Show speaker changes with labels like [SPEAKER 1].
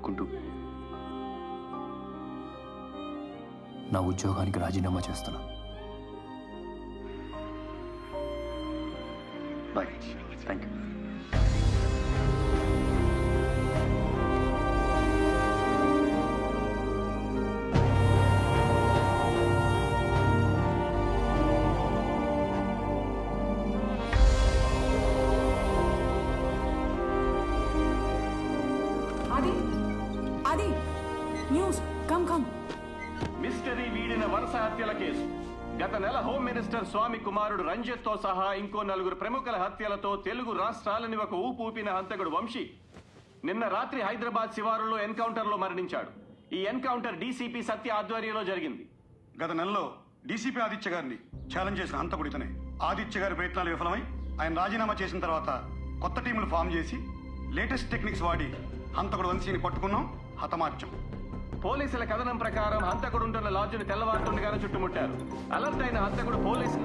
[SPEAKER 1] ఒప్పుకుంటూ నా ఉద్యోగానికి రాజీనామా చేస్తున్నా. బాయ్. Thank you.
[SPEAKER 2] ఆది న్యూస్ కమ్
[SPEAKER 3] మిస్టరీ వీడిన వరుస హత్యల కేసు. గత నెల హోమ్ మినిస్టర్ స్వామి కుమారుడు రంజిత్ తో సహా ఇంకో 4 ప్రముఖుల హత్యలతో తెలుగు రాష్ట్రాలని ఒక ఊపిన హంతకుడు వంశీ నిన్న రాత్రి హైదరాబాద్ శివారులో ఎన్కౌంటర్ లో మరణించాడు. ఈ ఎన్కౌంటర్ డీసీపీ సత్య ఆధ్వర్యంలో జరిగింది.
[SPEAKER 4] గత నెలలో డీసీపీ ఆదిత్య గారిని ఛాలెంజ్ చేసిన హంతకుడు ఇతనే. ఆదిత్య గారి ప్రయత్నాలు విఫలమై ఆయన రాజీనామా చేసిన తర్వాత కొత్త టీములు ఫామ్ చేసి లేటెస్ట్ టెక్నిక్స్ వాడి హంతకుడు వంశీని పట్టుకున్నాం, హతమార్చం.
[SPEAKER 3] పోలీసుల కథనం ప్రకారం హంతకుడు ఉంటున్న లాడ్జిని తెల్లవారుతుండగానే చుట్టుముట్టారు. అలర్ట్ అయిన హంతకుడు పోలీసులు